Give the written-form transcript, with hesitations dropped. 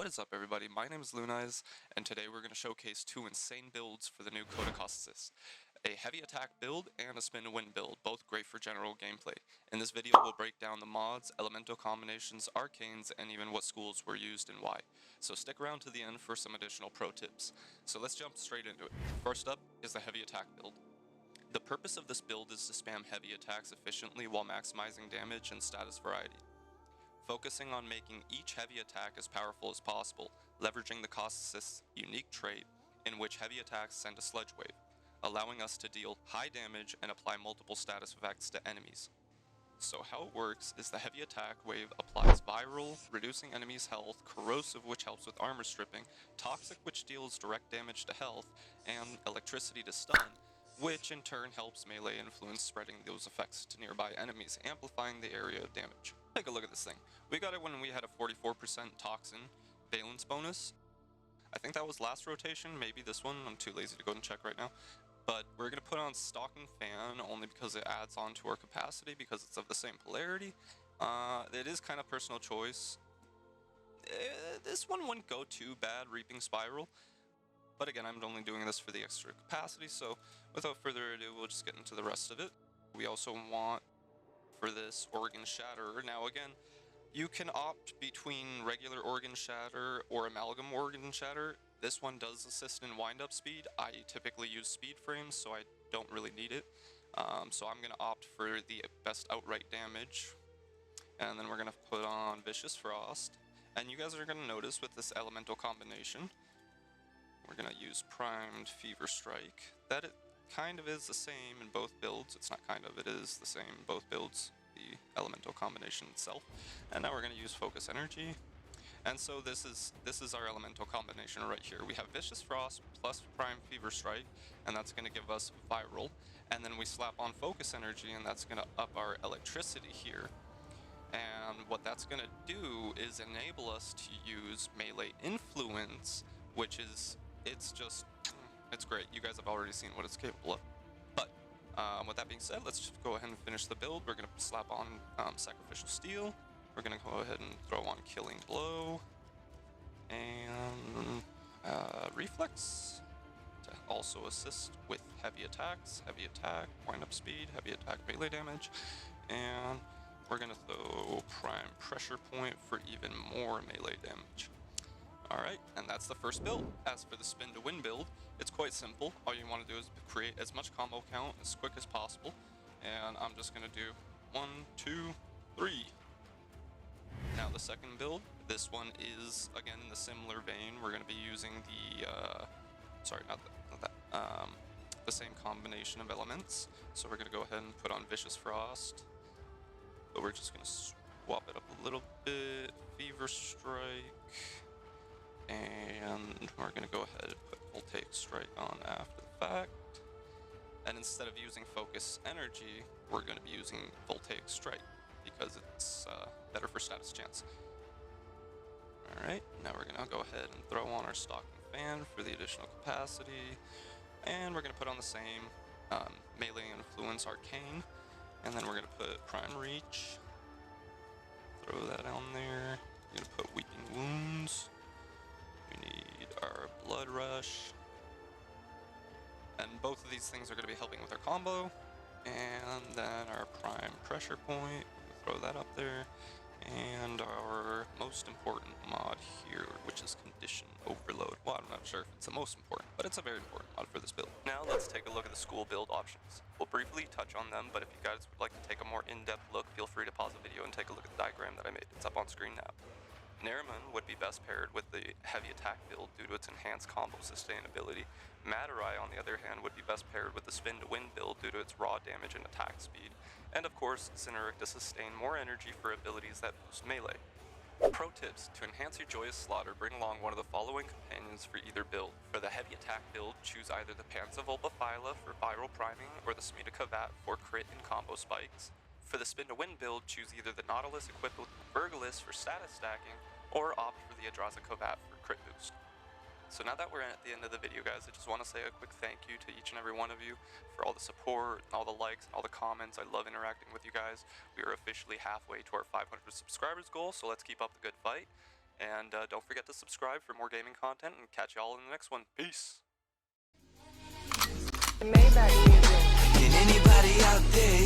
What is up, everybody? My name is Lunize, and today we're going to showcase two insane builds for the new Coda Caustacyst. A heavy attack build and a spin to win build, both great for general gameplay. In this video we'll break down the mods, elemental combinations, arcanes, and even what schools were used and why. So stick around to the end for some additional pro tips. So let's jump straight into it. First up is the heavy attack build. The purpose of this build is to spam heavy attacks efficiently while maximizing damage and status variety. Focusing on making each heavy attack as powerful as possible, leveraging the Causticyst's unique trait in which heavy attacks send a sludge wave, allowing us to deal high damage and apply multiple status effects to enemies. So how it works is the heavy attack wave applies viral, reducing enemies' health, corrosive, which helps with armor stripping, toxic, which deals direct damage to health, and electricity to stun, which in turn helps melee influence, spreading those effects to nearby enemies, amplifying the area of damage. Take a look at this thing. We got it when we had a 44% toxin valence bonus. I think that was last rotation, maybe this one. I'm too lazy to go and check right now. But we're going to put on Stalking Fan only because it adds on to our capacity because it's of the same polarity. It is kind of personal choice. This one wouldn't go too bad, Reaping Spiral. But again, I'm only doing this for the extra capacity, so without further ado, we'll just get into the rest of it. We also want for this Organ Shatter. Now again, you can opt between regular Organ Shatter or Amalgam Organ Shatter. This one does assist in wind-up speed. I typically use speed frames, so I don't really need it. So I'm going to opt for the best outright damage. And then we're going to put on Vicious Frost. And you guys are going to notice with this elemental combination, we're going to use Primed Fever Strike. That it kind of is the same in both builds. It's not kind of, it is the same in both builds, the elemental combination itself. And now we're going to use Focus Energy. And so this is our elemental combination right here. We have Vicious Frost plus Prime Fever Strike, and that's going to give us Viral. And then we slap on Focus Energy, and that's going to up our electricity here. And what that's going to do is enable us to use Melee Influence, which is, it's great. You guys have already seen what it's capable of. But with that being said, let's just go ahead and finish the build. We're going to slap on Sacrificial Steel. We're going to go ahead and throw on Killing Blow and Reflex to also assist with heavy attacks, heavy attack, wind-up speed, heavy attack melee damage, and we're going to throw Prime Pressure Point for even more melee damage. Alright, and that's the first build. As for the spin to win build, it's quite simple. All you want to do is create as much combo count as quick as possible, and I'm just going to do 1, 2, 3. Now the second build, this one is again in the similar vein. We're going to be using the, the same combination of elements. So we're going to go ahead and put on Vicious Frost, but we're just going to swap it up a little bit. Fever Strike, and we're going to go ahead and put Voltaic Strike on after the fact. And instead of using Focus Energy, we're going to be using Voltaic Strike, because it's better for status chance. Alright, now we're going to go ahead and throw on our Stalking Fan for the additional capacity, and we're going to put on the same Melee Influence Arcane, and then we're going to put Prime Reach, throw that on there. We're going to put Weeping Wounds, we need our Blood Rush, and both of these things are going to be helping with our combo, and then our Prime Pressure Point. Throw that up there, and our most important mod here, which is Condition Overload. Well, I'm not sure if it's the most important, but it's a very important mod for this build. Now let's take a look at the school build options. We'll briefly touch on them, but if you guys would like to take a more in-depth look, feel free to pause the video and take a look at the diagram that I made. It's up on screen now. Nariman would be best paired with the heavy attack build due to its enhanced combo sustainability. Matarai, on the other hand, would be best paired with the spin to win build due to its raw damage and attack speed. And of course, Zinaric to sustain more energy for abilities that boost melee. Pro tips: to enhance your Joyous Slaughter, bring along one of the following companions for either build. For the heavy attack build, choose either the Panza Vulpaphyla for viral priming or the Smedica Vat for crit and combo spikes. For the spin to win build, choose either the Nautilus equipped with Virgalis for status stacking, or opt for the Adrazico Vat for crit boost. So now that we're at the end of the video, guys, I just want to say a quick thank you to each and every one of you for all the support, all the likes, and all the comments. I love interacting with you guys. We are officially halfway to our 500 subscribers goal, so let's keep up the good fight. And don't forget to subscribe for more gaming content, and catch y'all in the next one. Peace! Maybach music. Can anybody out there